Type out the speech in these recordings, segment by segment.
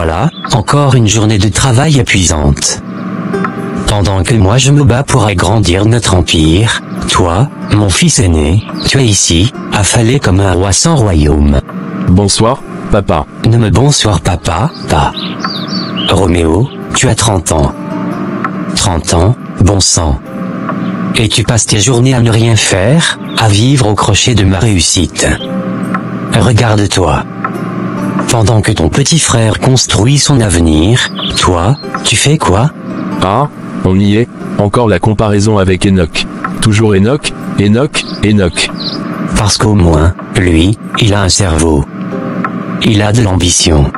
voilà, encore une journée de travail épuisante. Pendant que moi je me bats pour agrandir notre empire, toi, mon fils aîné, tu es ici, affalé comme un roi sans royaume. Bonsoir, papa. Ne me bonsoir papa, pas. Roméo, tu as 30 ans. 30 ans, bon sang. Et tu passes tes journées à ne rien faire, à vivre au crochet de ma réussite. Regarde-toi. Pendant que ton petit frère construit son avenir, toi, tu fais quoi? Ah, on y est, encore la comparaison avec Enoch. Toujours Enoch, Enoch, Enoch. Parce qu'au moins, lui, il a un cerveau. Il a de l'ambition.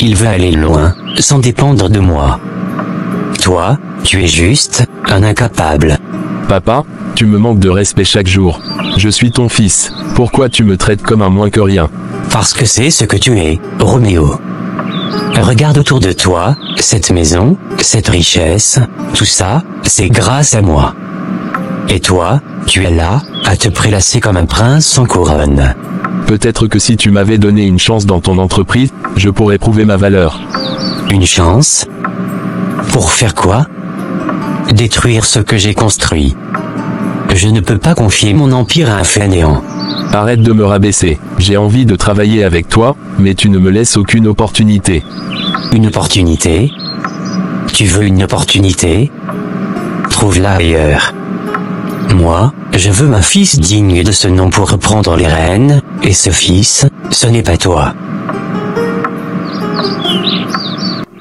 Il veut aller loin, sans dépendre de moi. Toi, tu es juste, un incapable. Papa, tu me manques de respect chaque jour. Je suis ton fils, pourquoi tu me traites comme un moins que rien? Parce que c'est ce que tu es, Roméo. Regarde autour de toi, cette maison, cette richesse, tout ça, c'est grâce à moi. Et toi, tu es là, à te prélasser comme un prince sans couronne. Peut-être que si tu m'avais donné une chance dans ton entreprise, je pourrais prouver ma valeur. Une chance? Pour faire quoi? Détruire ce que j'ai construit. Je ne peux pas confier mon empire à un fainéant. Arrête de me rabaisser, j'ai envie de travailler avec toi, mais tu ne me laisses aucune opportunité. Une opportunité? Tu veux une opportunité? Trouve-la ailleurs. Moi, je veux un fils digne de ce nom pour reprendre les rênes, et ce fils, ce n'est pas toi.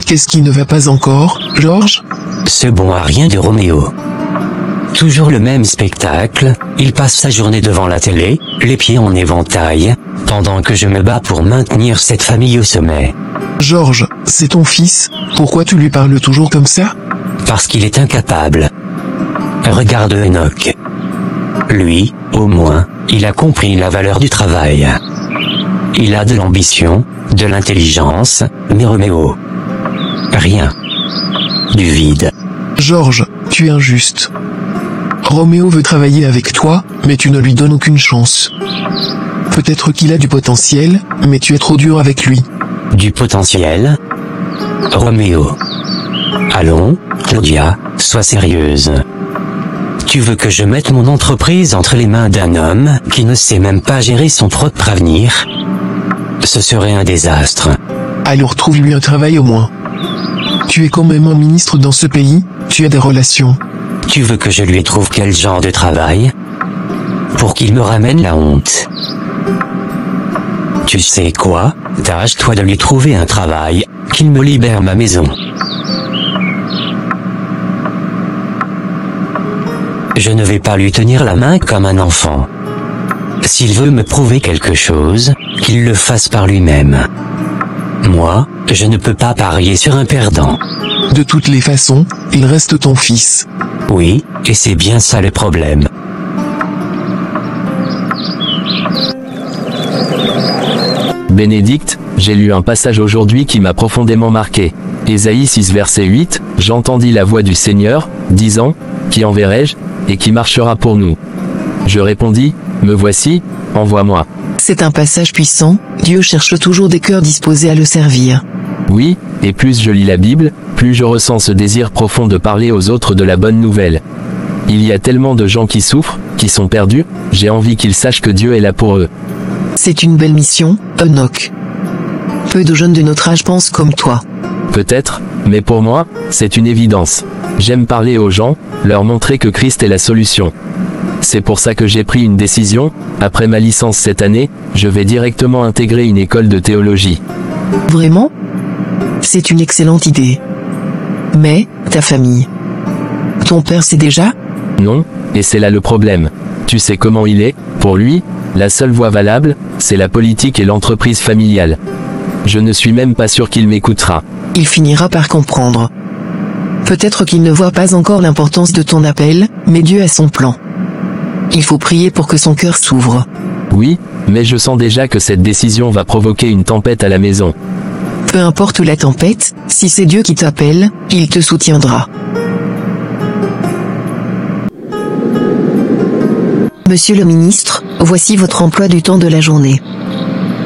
Qu'est-ce qui ne va pas encore, Georges? Ce bon à rien de Roméo. Toujours le même spectacle, il passe sa journée devant la télé, les pieds en éventail, pendant que je me bats pour maintenir cette famille au sommet. Georges, c'est ton fils, pourquoi tu lui parles toujours comme ça? Parce qu'il est incapable. Regarde Enoch. Lui, au moins, il a compris la valeur du travail. Il a de l'ambition, de l'intelligence, mais Roméo. Rien. Du vide. Georges, tu es injuste. Roméo veut travailler avec toi, mais tu ne lui donnes aucune chance. Peut-être qu'il a du potentiel, mais tu es trop dur avec lui. Du potentiel? Roméo. Allons, Claudia, sois sérieuse. Tu veux que je mette mon entreprise entre les mains d'un homme qui ne sait même pas gérer son propre avenir? Ce serait un désastre. Alors trouve-lui un travail au moins. Tu es quand même un ministre dans ce pays, tu as des relations. Tu veux que je lui trouve quel genre de travail? Pour qu'il me ramène la honte. Tu sais quoi? Tâche-toi de lui trouver un travail, qu'il me libère ma maison. Je ne vais pas lui tenir la main comme un enfant. S'il veut me prouver quelque chose, qu'il le fasse par lui-même. Moi, je ne peux pas parier sur un perdant. De toutes les façons, il reste ton fils. Oui, et c'est bien ça le problème. Bénédicte, j'ai lu un passage aujourd'hui qui m'a profondément marqué. Ésaïe 6 verset 8, j'entendis la voix du Seigneur, disant, qui enverrai-je, et qui marchera pour nous? Je répondis, me voici, envoie-moi. C'est un passage puissant, Dieu cherche toujours des cœurs disposés à le servir. Oui, et plus je lis la Bible, plus je ressens ce désir profond de parler aux autres de la bonne nouvelle. Il y a tellement de gens qui souffrent, qui sont perdus, j'ai envie qu'ils sachent que Dieu est là pour eux. C'est une belle mission, Enoch. Peu de jeunes de notre âge pensent comme toi. Peut-être, mais pour moi, c'est une évidence. J'aime parler aux gens, leur montrer que Christ est la solution. C'est pour ça que j'ai pris une décision, après ma licence cette année, je vais directement intégrer une école de théologie. Vraiment? C'est une excellente idée. Mais, ta famille. Ton père sait déjà? Non, et c'est là le problème. Tu sais comment il est, pour lui, la seule voie valable, c'est la politique et l'entreprise familiale. Je ne suis même pas sûr qu'il m'écoutera. Il finira par comprendre. Peut-être qu'il ne voit pas encore l'importance de ton appel, mais Dieu a son plan. Il faut prier pour que son cœur s'ouvre. Oui, mais je sens déjà que cette décision va provoquer une tempête à la maison. Peu importe la tempête, si c'est Dieu qui t'appelle, il te soutiendra. Monsieur le ministre, voici votre emploi du temps de la journée.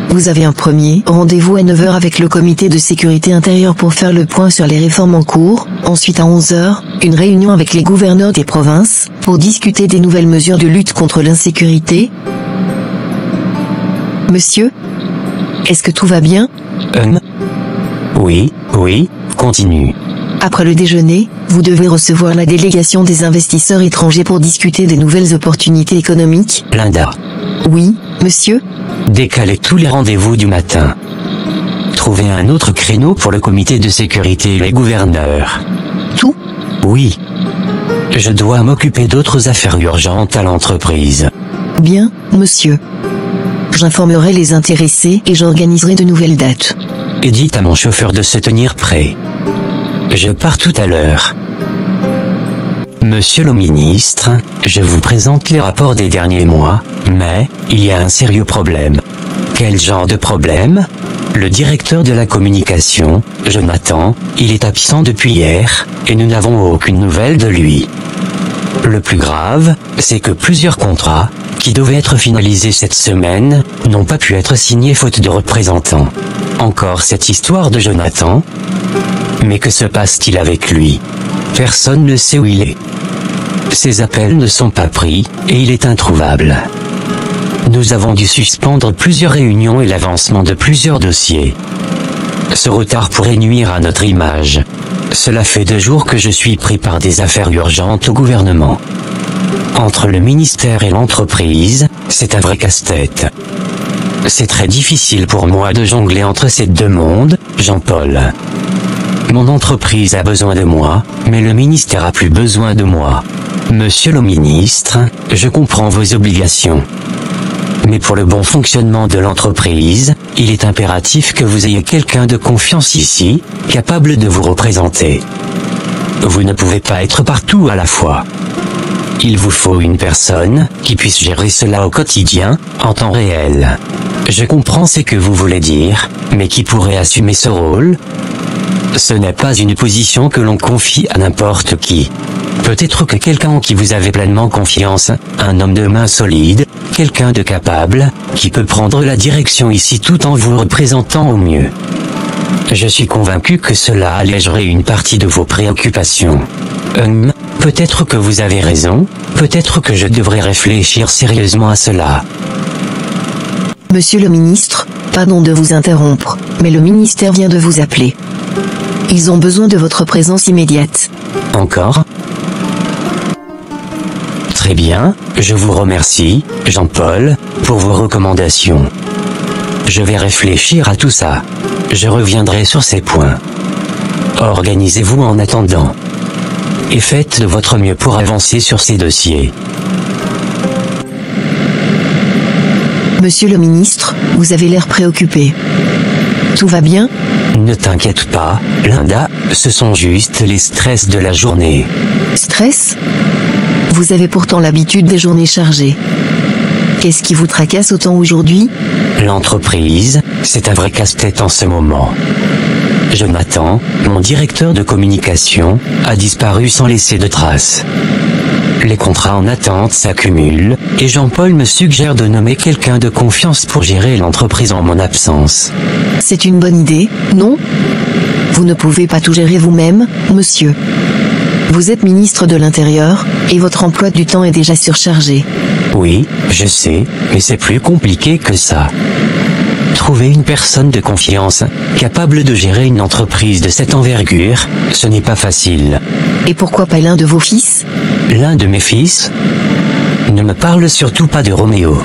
Vous avez un premier rendez-vous à 9 h avec le comité de sécurité intérieure pour faire le point sur les réformes en cours. Ensuite à 11 h, une réunion avec les gouverneurs des provinces, pour discuter des nouvelles mesures de lutte contre l'insécurité. Monsieur? Est-ce que tout va bien? Oui, continue. Après le déjeuner, vous devez recevoir la délégation des investisseurs étrangers pour discuter des nouvelles opportunités économiques. Linda. Oui, monsieur? Décalez tous les rendez-vous du matin. Trouvez un autre créneau pour le comité de sécurité et les gouverneurs. Tout? Oui. Je dois m'occuper d'autres affaires urgentes à l'entreprise. Bien, monsieur. J'informerai les intéressés et j'organiserai de nouvelles dates. Et dites à mon chauffeur de se tenir prêt. Je pars tout à l'heure. Monsieur le ministre, je vous présente les rapports des derniers mois, mais il y a un sérieux problème. Quel genre de problème? Le directeur de la communication, Jonathan, il est absent depuis hier, et nous n'avons aucune nouvelle de lui. Le plus grave, c'est que plusieurs contrats, qui devaient être finalisés cette semaine, n'ont pas pu être signés faute de représentants. Encore cette histoire de Jonathan? Mais que se passe-t-il avec lui? Personne ne sait où il est. Ses appels ne sont pas pris, et il est introuvable. Nous avons dû suspendre plusieurs réunions et l'avancement de plusieurs dossiers. Ce retard pourrait nuire à notre image. Cela fait 2 jours que je suis pris par des affaires urgentes au gouvernement. Entre le ministère et l'entreprise, c'est un vrai casse-tête. C'est très difficile pour moi de jongler entre ces 2 mondes, Jean-Paul. Mon entreprise a besoin de moi, mais le ministère a plus besoin de moi. Monsieur le ministre, je comprends vos obligations. Mais pour le bon fonctionnement de l'entreprise, il est impératif que vous ayez quelqu'un de confiance ici, capable de vous représenter. Vous ne pouvez pas être partout à la fois. Il vous faut une personne qui puisse gérer cela au quotidien, en temps réel. Je comprends ce que vous voulez dire, mais qui pourrait assumer ce rôle? Ce n'est pas une position que l'on confie à n'importe qui. Peut-être que quelqu'un en qui vous avez pleinement confiance, un homme de main solide, quelqu'un de capable, qui peut prendre la direction ici tout en vous représentant au mieux. Je suis convaincu que cela allégerait une partie de vos préoccupations. Peut-être que vous avez raison, peut-être que je devrais réfléchir sérieusement à cela. Monsieur le ministre, pardon de vous interrompre, mais le ministère vient de vous appeler. Ils ont besoin de votre présence immédiate. Encore? Très bien, je vous remercie, Jean-Paul, pour vos recommandations. Je vais réfléchir à tout ça. Je reviendrai sur ces points. Organisez-vous en attendant. Et faites de votre mieux pour avancer sur ces dossiers. Monsieur le ministre, vous avez l'air préoccupé. Tout va bien? Ne t'inquiète pas, Linda, ce sont juste les stress de la journée. Stress? Vous avez pourtant l'habitude des journées chargées. Qu'est-ce qui vous tracasse autant aujourd'hui? L'entreprise, c'est un vrai casse-tête en ce moment. Jonathan, mon directeur de communication, a disparu sans laisser de traces. Les contrats en attente s'accumulent, et Jean-Paul me suggère de nommer quelqu'un de confiance pour gérer l'entreprise en mon absence. C'est une bonne idée, non? Vous ne pouvez pas tout gérer vous-même, monsieur. Vous êtes ministre de l'Intérieur, et votre emploi du temps est déjà surchargé. Oui, je sais, mais c'est plus compliqué que ça. Trouver une personne de confiance, capable de gérer une entreprise de cette envergure, ce n'est pas facile. Et pourquoi pas l'un de vos fils? L'un de mes fils? Ne me parle surtout pas de Roméo.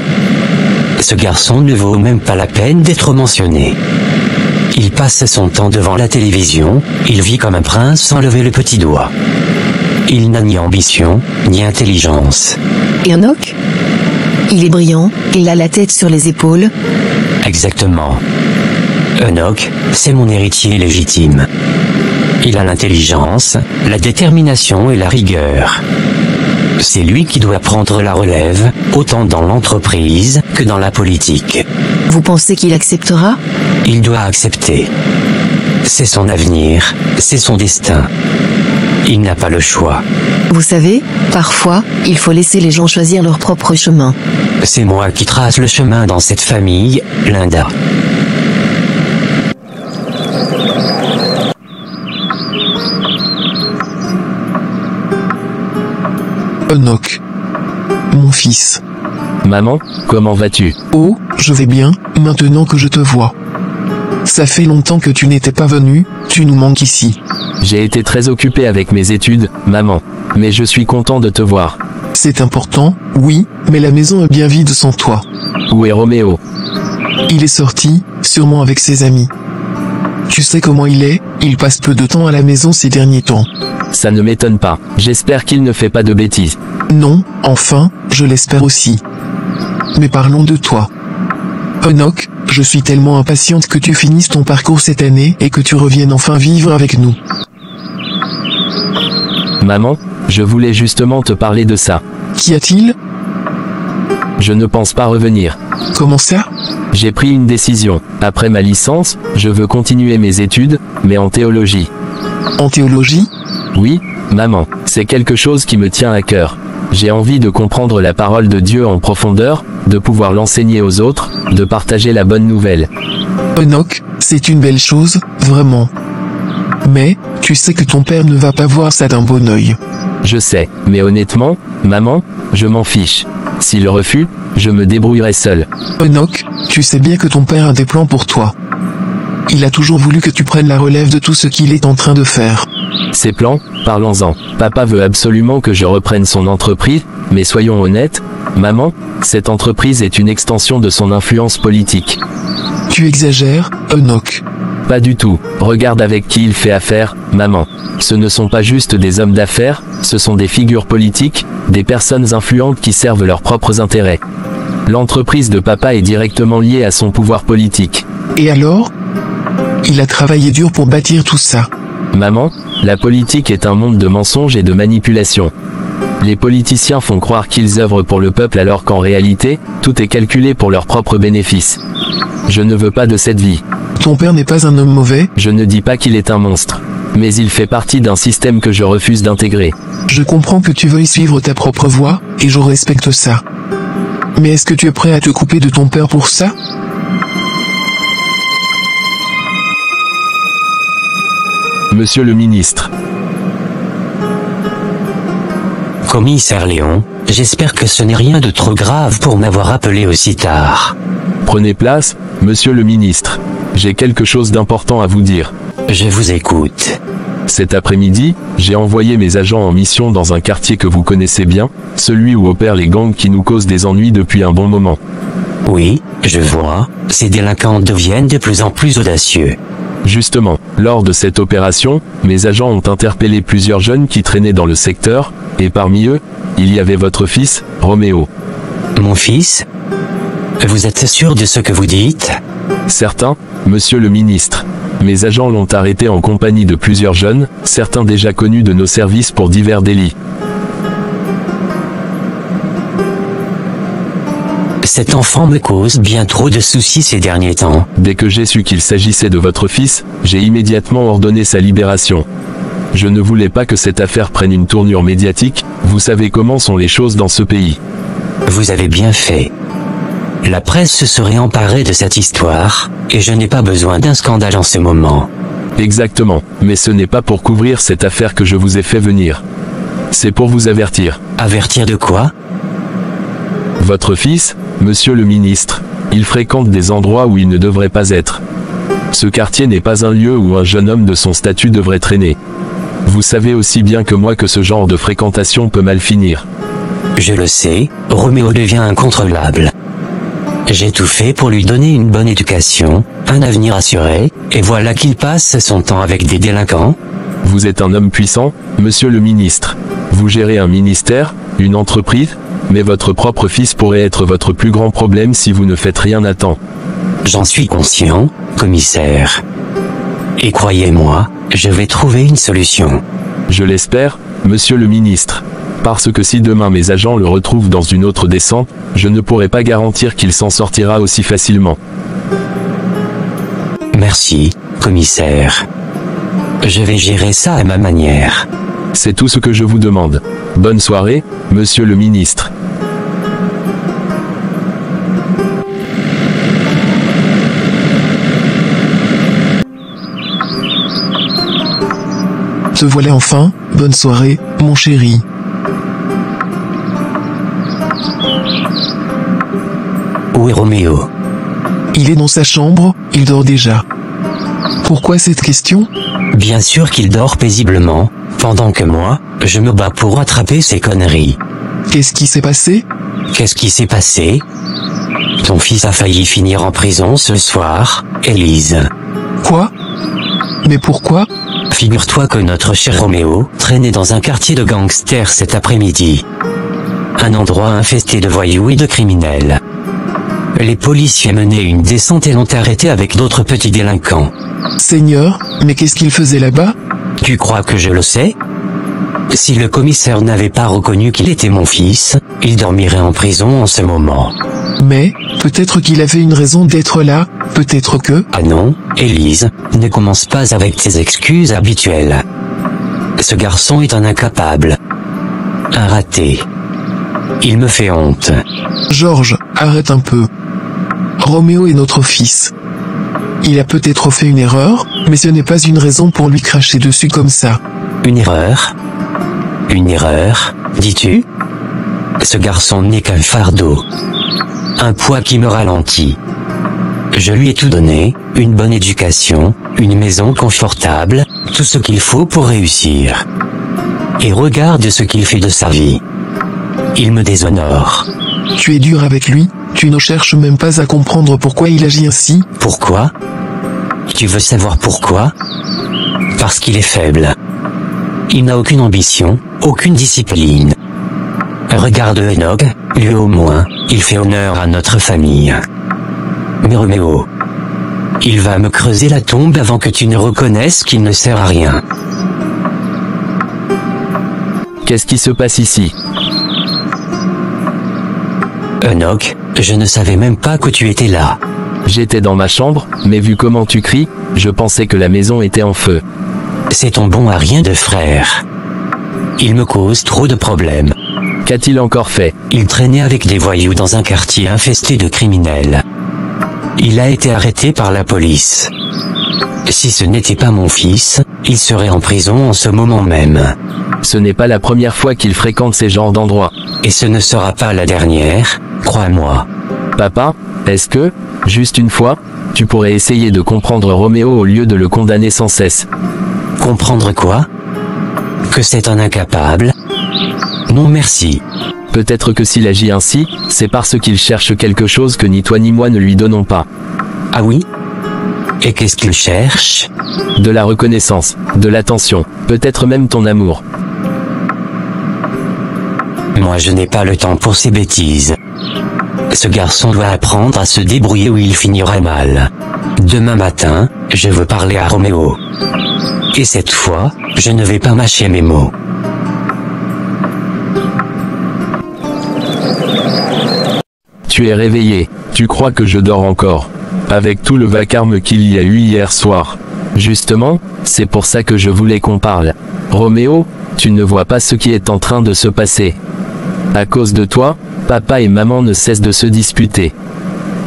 Ce garçon ne vaut même pas la peine d'être mentionné. Il passe son temps devant la télévision, il vit comme un prince sans lever le petit doigt. Il n'a ni ambition, ni intelligence. Et Enoch? Il est brillant, il a la tête sur les épaules. Exactement. Enoch, c'est mon héritier légitime. Il a l'intelligence, la détermination et la rigueur. C'est lui qui doit prendre la relève, autant dans l'entreprise que dans la politique. Vous pensez qu'il acceptera? Il doit accepter. C'est son avenir, c'est son destin. Il n'a pas le choix. Vous savez, parfois, il faut laisser les gens choisir leur propre chemin. C'est moi qui trace le chemin dans cette famille, Linda. Enoch. Mon fils. Maman, comment vas-tu? Oh, je vais bien, maintenant que je te vois. Ça fait longtemps que tu n'étais pas venu, tu nous manques ici. J'ai été très occupé avec mes études, maman. Mais je suis content de te voir. C'est important, oui, mais la maison est bien vide sans toi. Où est Roméo? Il est sorti, sûrement avec ses amis. Tu sais comment il est, il passe peu de temps à la maison ces derniers temps. Ça ne m'étonne pas. J'espère qu'il ne fait pas de bêtises. Non, enfin, je l'espère aussi. Mais parlons de toi. Enoch, je suis tellement impatiente que tu finisses ton parcours cette année et que tu reviennes enfin vivre avec nous. Maman, je voulais justement te parler de ça. Qu'y a-t-il? Je ne pense pas revenir. Comment ça? J'ai pris une décision. Après ma licence, je veux continuer mes études, mais en théologie. En théologie? Oui, maman, c'est quelque chose qui me tient à cœur. J'ai envie de comprendre la parole de Dieu en profondeur, de pouvoir l'enseigner aux autres, de partager la bonne nouvelle. Enoch, c'est une belle chose, vraiment. Mais, tu sais que ton père ne va pas voir ça d'un bon œil. Je sais, mais honnêtement, maman, je m'en fiche. S'il refuse, je me débrouillerai seul. Enoch, tu sais bien que ton père a des plans pour toi. Il a toujours voulu que tu prennes la relève de tout ce qu'il est en train de faire. Ces plans, parlons-en. Papa veut absolument que je reprenne son entreprise, mais soyons honnêtes, maman, cette entreprise est une extension de son influence politique. Tu exagères, Enoch. Pas du tout. Regarde avec qui il fait affaire, maman. Ce ne sont pas juste des hommes d'affaires, ce sont des figures politiques, des personnes influentes qui servent leurs propres intérêts. L'entreprise de papa est directement liée à son pouvoir politique. Et alors? Il a travaillé dur pour bâtir tout ça. Maman, la politique est un monde de mensonges et de manipulations. Les politiciens font croire qu'ils œuvrent pour le peuple alors qu'en réalité, tout est calculé pour leurs propres bénéfices. Je ne veux pas de cette vie. Ton père n'est pas un homme mauvais? Je ne dis pas qu'il est un monstre. Mais il fait partie d'un système que je refuse d'intégrer. Je comprends que tu veuilles suivre ta propre voie, et je respecte ça. Mais est-ce que tu es prêt à te couper de ton père pour ça? Monsieur le ministre. Commissaire Léon, j'espère que ce n'est rien de trop grave pour m'avoir appelé aussi tard. Prenez place, monsieur le ministre. J'ai quelque chose d'important à vous dire. Je vous écoute. Cet après-midi, j'ai envoyé mes agents en mission dans un quartier que vous connaissez bien, celui où opèrent les gangs qui nous causent des ennuis depuis un bon moment. Oui, je vois, ces délinquants deviennent de plus en plus audacieux. Justement, lors de cette opération, mes agents ont interpellé plusieurs jeunes qui traînaient dans le secteur, et parmi eux, il y avait votre fils, Roméo. Mon fils? Vous êtes sûr de ce que vous dites? Certains, monsieur le ministre. Mes agents l'ont arrêté en compagnie de plusieurs jeunes, certains déjà connus de nos services pour divers délits. Cet enfant me cause bien trop de soucis ces derniers temps. Dès que j'ai su qu'il s'agissait de votre fils, j'ai immédiatement ordonné sa libération. Je ne voulais pas que cette affaire prenne une tournure médiatique, vous savez comment sont les choses dans ce pays. Vous avez bien fait. La presse se serait emparée de cette histoire, et je n'ai pas besoin d'un scandale en ce moment. Exactement, mais ce n'est pas pour couvrir cette affaire que je vous ai fait venir. C'est pour vous avertir. Avertir de quoi? Votre fils, monsieur le ministre, il fréquente des endroits où il ne devrait pas être. Ce quartier n'est pas un lieu où un jeune homme de son statut devrait traîner. Vous savez aussi bien que moi que ce genre de fréquentation peut mal finir. Je le sais, Roméo devient incontrôlable. J'ai tout fait pour lui donner une bonne éducation, un avenir assuré, et voilà qu'il passe son temps avec des délinquants. Vous êtes un homme puissant, monsieur le ministre. Vous gérez un ministère, une entreprise, mais votre propre fils pourrait être votre plus grand problème si vous ne faites rien à temps. J'en suis conscient, commissaire. Et croyez-moi, je vais trouver une solution. Je l'espère, monsieur le ministre. Parce que si demain mes agents le retrouvent dans une autre descente, je ne pourrai pas garantir qu'il s'en sortira aussi facilement. Merci, commissaire. Je vais gérer ça à ma manière. C'est tout ce que je vous demande. Bonne soirée, monsieur le ministre. Te voilà enfin, bonne soirée, mon chéri. Où est Roméo? Il est dans sa chambre, il dort déjà. Pourquoi cette question? Bien sûr qu'il dort paisiblement, pendant que moi, je me bats pour rattraper ces conneries. Qu'est-ce qui s'est passé? Qu'est-ce qui s'est passé? Ton fils a failli finir en prison ce soir, Élise. Quoi? Mais pourquoi? Figure-toi que notre cher Roméo traînait dans un quartier de gangsters cet après-midi. Un endroit infesté de voyous et de criminels. Les policiers menaient une descente et l'ont arrêté avec d'autres petits délinquants. Seigneur, mais qu'est-ce qu'il faisait là-bas? Tu crois que je le sais? Si le commissaire n'avait pas reconnu qu'il était mon fils, il dormirait en prison en ce moment. Mais, peut-être qu'il avait une raison d'être là, peut-être que... Ah non, Élise, ne commence pas avec tes excuses habituelles. Ce garçon est un incapable. Un raté. Il me fait honte. Georges, arrête un peu. Roméo est notre fils. Il a peut-être fait une erreur, mais ce n'est pas une raison pour lui cracher dessus comme ça. Une erreur? Une erreur, dis-tu? Ce garçon n'est qu'un fardeau. Un poids qui me ralentit. Je lui ai tout donné, une bonne éducation, une maison confortable, tout ce qu'il faut pour réussir. Et regarde ce qu'il fait de sa vie. Il me déshonore. Tu es dur avec lui, tu ne cherches même pas à comprendre pourquoi il agit ainsi. Pourquoi? Tu veux savoir pourquoi? Parce qu'il est faible. Il n'a aucune ambition, aucune discipline. Regarde Enoch, lui au moins, il fait honneur à notre famille. Mais Roméo, il va me creuser la tombe avant que tu ne reconnaisses qu'il ne sert à rien. Qu'est-ce qui se passe ici? Enoch, je ne savais même pas que tu étais là. J'étais dans ma chambre, mais vu comment tu cries, je pensais que la maison était en feu. C'est ton bon à rien de frère. Il me cause trop de problèmes. Qu'a-t-il encore fait? Il traînait avec des voyous dans un quartier infesté de criminels. Il a été arrêté par la police. Si ce n'était pas mon fils, il serait en prison en ce moment même. Ce n'est pas la première fois qu'il fréquente ces genres d'endroits. Et ce ne sera pas la dernière, crois-moi. Papa, est-ce que, juste une fois, tu pourrais essayer de comprendre Roméo au lieu de le condamner sans cesse? Comprendre quoi? Que c'est un incapable? Non merci. Peut-être que s'il agit ainsi, c'est parce qu'il cherche quelque chose que ni toi ni moi ne lui donnons pas. Ah oui? Et qu'est-ce qu'il cherche? De la reconnaissance, de l'attention, peut-être même ton amour. Moi je n'ai pas le temps pour ces bêtises. Ce garçon doit apprendre à se débrouiller ou il finira mal. Demain matin, je veux parler à Roméo. Et cette fois, je ne vais pas mâcher mes mots. Tu es réveillé, tu crois que je dors encore. Avec tout le vacarme qu'il y a eu hier soir. Justement, c'est pour ça que je voulais qu'on parle. Roméo, tu ne vois pas ce qui est en train de se passer. À cause de toi, papa et maman ne cessent de se disputer.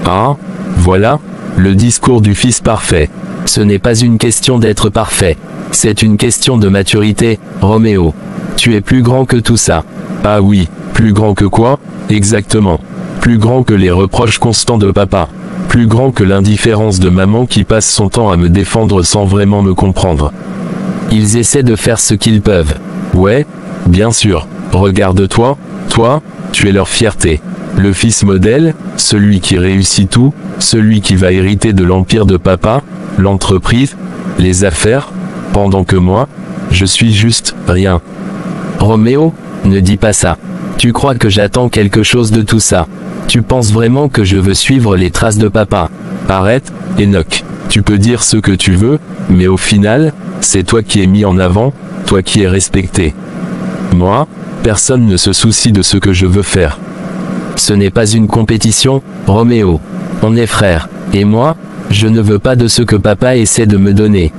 Ah, voilà, le discours du fils parfait. Ce n'est pas une question d'être parfait. C'est une question de maturité, Roméo. Tu es plus grand que tout ça. Ah oui, plus grand que quoi? Exactement. Plus grand que les reproches constants de papa. Plus grand que l'indifférence de maman qui passe son temps à me défendre sans vraiment me comprendre. Ils essaient de faire ce qu'ils peuvent. Ouais, bien sûr. Regarde-toi, toi, tu es leur fierté. Le fils modèle, celui qui réussit tout, celui qui va hériter de l'empire de papa, l'entreprise, les affaires, pendant que moi, je suis juste rien. Roméo, ne dis pas ça. Tu crois que j'attends quelque chose de tout ça? Tu penses vraiment que je veux suivre les traces de papa? Arrête, Enoch. Tu peux dire ce que tu veux, mais au final, c'est toi qui es mis en avant, toi qui es respecté. Moi, personne ne se soucie de ce que je veux faire. Ce n'est pas une compétition, Roméo. On est frères, et moi, je ne veux pas de ce que papa essaie de me donner.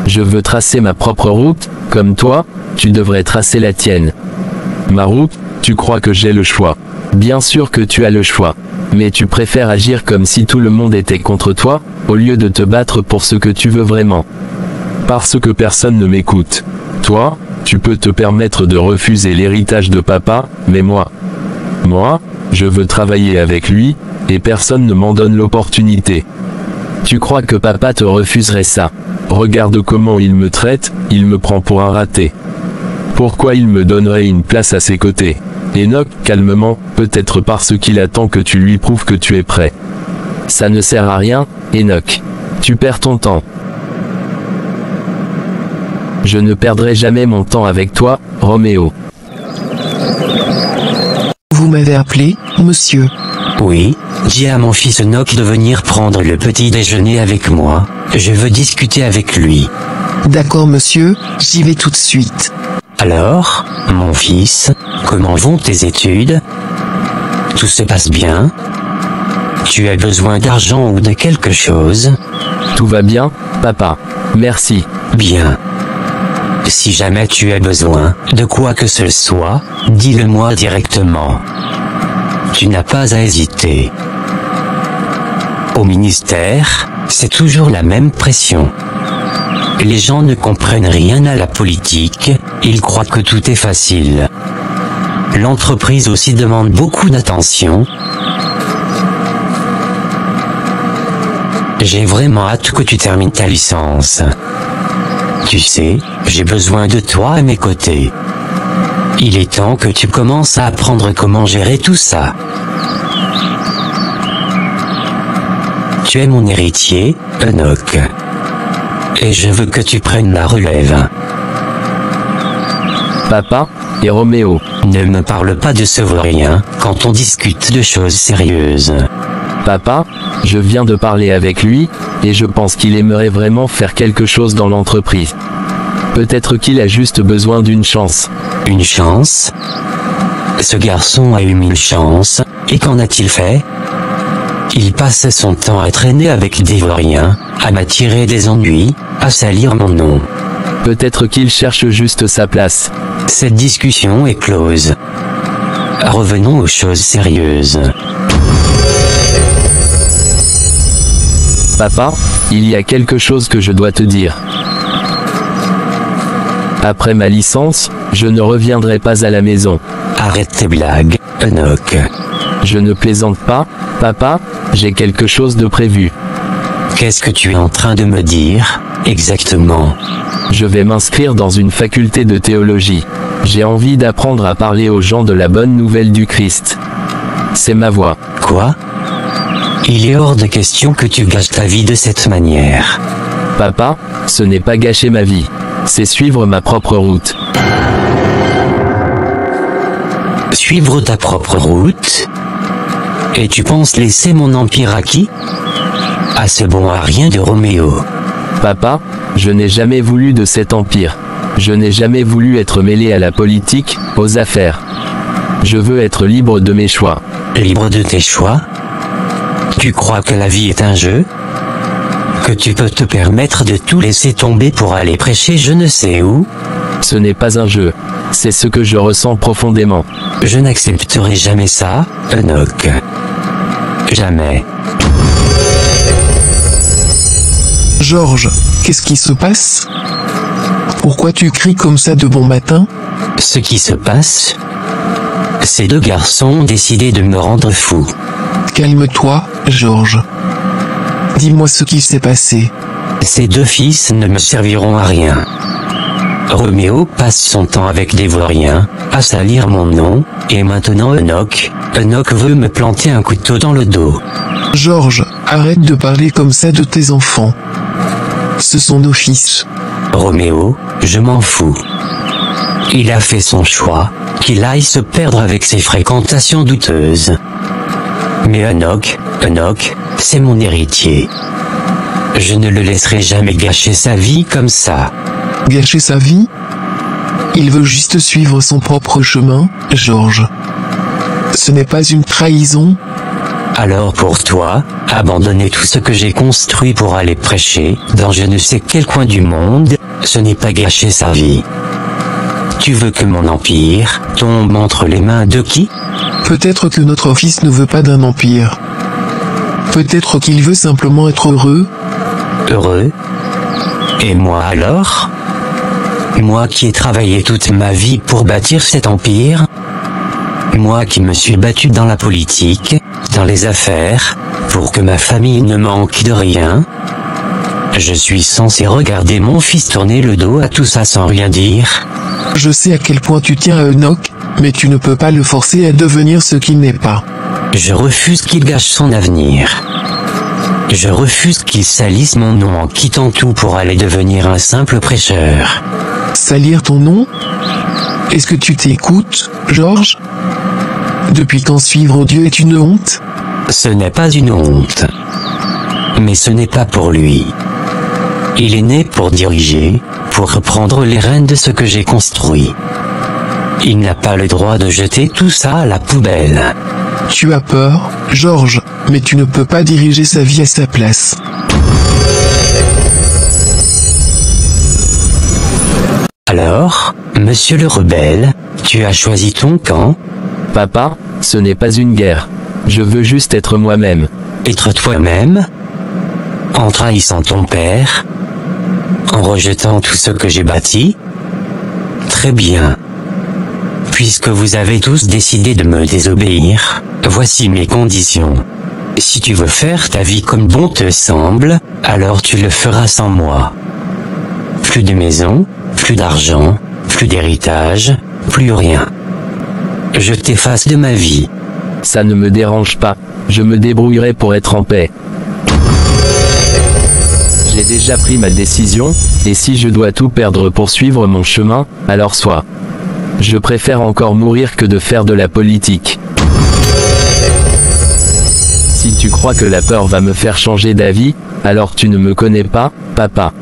Je veux tracer ma propre route, comme toi, tu devrais tracer la tienne. Ma route, tu crois que j'ai le choix. Bien sûr que tu as le choix. Mais tu préfères agir comme si tout le monde était contre toi, au lieu de te battre pour ce que tu veux vraiment. Parce que personne ne m'écoute. Toi, tu peux te permettre de refuser l'héritage de papa, mais moi, je veux travailler avec lui, et personne ne m'en donne l'opportunité. Tu crois que papa te refuserait ça? Regarde comment il me traite, il me prend pour un raté. Pourquoi il me donnerait une place à ses côtés? Enoch, calmement, peut-être parce qu'il attend que tu lui prouves que tu es prêt. Ça ne sert à rien, Enoch. Tu perds ton temps. Je ne perdrai jamais mon temps avec toi, Roméo. Vous m'avez appelé, monsieur. Oui, dis à mon fils Enoch de venir prendre le petit déjeuner avec moi. Je veux discuter avec lui. D'accord monsieur, j'y vais tout de suite. Alors, mon fils, comment vont tes études? Tout se passe bien? Tu as besoin d'argent ou de quelque chose? Tout va bien, papa. Merci. Bien. Si jamais tu as besoin de quoi que ce soit, dis-le-moi directement. Tu n'as pas à hésiter. Au ministère, c'est toujours la même pression. Les gens ne comprennent rien à la politique, ils croient que tout est facile. L'entreprise aussi demande beaucoup d'attention. J'ai vraiment hâte que tu termines ta licence. Tu sais, j'ai besoin de toi à mes côtés. Il est temps que tu commences à apprendre comment gérer tout ça. Tu es mon héritier, Enoch. Et je veux que tu prennes la relève. Papa, et Roméo. Ne me parle pas de ce vaurien quand on discute de choses sérieuses. Papa, je viens de parler avec lui, et je pense qu'il aimerait vraiment faire quelque chose dans l'entreprise. Peut-être qu'il a juste besoin d'une chance. Une chance? Ce garçon a eu 1000 chances, et qu'en a-t-il fait? Il passe son temps à traîner avec des vauriens, à m'attirer des ennuis, à salir mon nom. Peut-être qu'il cherche juste sa place. Cette discussion est close. Revenons aux choses sérieuses. Papa, il y a quelque chose que je dois te dire. Après ma licence, je ne reviendrai pas à la maison. Arrête tes blagues, Enoch. Je ne plaisante pas, papa, j'ai quelque chose de prévu. Qu'est-ce que tu es en train de me dire, exactement? Je vais m'inscrire dans une faculté de théologie. J'ai envie d'apprendre à parler aux gens de la bonne nouvelle du Christ. C'est ma voie. Quoi? Il est hors de question que tu gâches ta vie de cette manière. Papa, ce n'est pas gâcher ma vie. C'est suivre ma propre route. Suivre ta propre route? Et tu penses laisser mon empire à qui? À ce bon à rien de Roméo. Papa, je n'ai jamais voulu de cet empire. Je n'ai jamais voulu être mêlé à la politique, aux affaires. Je veux être libre de mes choix. Libre de tes choix? Tu crois que la vie est un jeu? Que tu peux te permettre de tout laisser tomber pour aller prêcher je ne sais où? Ce n'est pas un jeu. C'est ce que je ressens profondément. Je n'accepterai jamais ça, Enoch. Jamais. Georges, qu'est-ce qui se passe? Pourquoi tu cries comme ça de bon matin? Ce qui se passe? Ces deux garçons ont décidé de me rendre fou. Calme-toi, Georges. Dis-moi ce qui s'est passé. Ces deux fils ne me serviront à rien. Roméo passe son temps avec des vauriens, à salir mon nom, et maintenant Enoch veut me planter un couteau dans le dos. Georges, arrête de parler comme ça de tes enfants. Ce sont nos fils. Roméo, je m'en fous. Il a fait son choix, qu'il aille se perdre avec ses fréquentations douteuses. Mais Enoch, c'est mon héritier. Je ne le laisserai jamais gâcher sa vie comme ça. Gâcher sa vie? Il veut juste suivre son propre chemin, Georges. Ce n'est pas une trahison. Alors pour toi, abandonner tout ce que j'ai construit pour aller prêcher, dans je ne sais quel coin du monde, ce n'est pas gâcher sa vie. Tu veux que mon empire tombe entre les mains de qui? Peut-être que notre fils ne veut pas d'un empire. Peut-être qu'il veut simplement être heureux. Heureux? Et moi alors? Moi qui ai travaillé toute ma vie pour bâtir cet empire? Moi qui me suis battu dans la politique, dans les affaires, pour que ma famille ne manque de rien? Je suis censé regarder mon fils tourner le dos à tout ça sans rien dire? Je sais à quel point tu tiens à Enoch, mais tu ne peux pas le forcer à devenir ce qu'il n'est pas. Je refuse qu'il gâche son avenir. Je refuse qu'il salisse mon nom en quittant tout pour aller devenir un simple prêcheur. Salir ton nom? Est-ce que tu t'écoutes, Georges? Depuis quand suivre Dieu est une honte? Ce n'est pas une honte. Mais ce n'est pas pour lui. Il est né pour diriger, pour reprendre les rênes de ce que j'ai construit. Il n'a pas le droit de jeter tout ça à la poubelle. Tu as peur, Georges, mais tu ne peux pas diriger sa vie à sa place. Alors, monsieur le rebelle, tu as choisi ton camp? Papa, ce n'est pas une guerre. Je veux juste être moi-même. Être toi-même? En trahissant ton père? En rejetant tout ce que j'ai bâti? Très bien. Puisque vous avez tous décidé de me désobéir, voici mes conditions. Si tu veux faire ta vie comme bon te semble, alors tu le feras sans moi. Plus de maison, plus d'argent, plus d'héritage, plus rien. Je t'efface de ma vie. Ça ne me dérange pas. Je me débrouillerai pour être en paix. J'ai déjà pris ma décision, et si je dois tout perdre pour suivre mon chemin, alors soit. Je préfère encore mourir que de faire de la politique. Si tu crois que la peur va me faire changer d'avis, alors tu ne me connais pas, papa.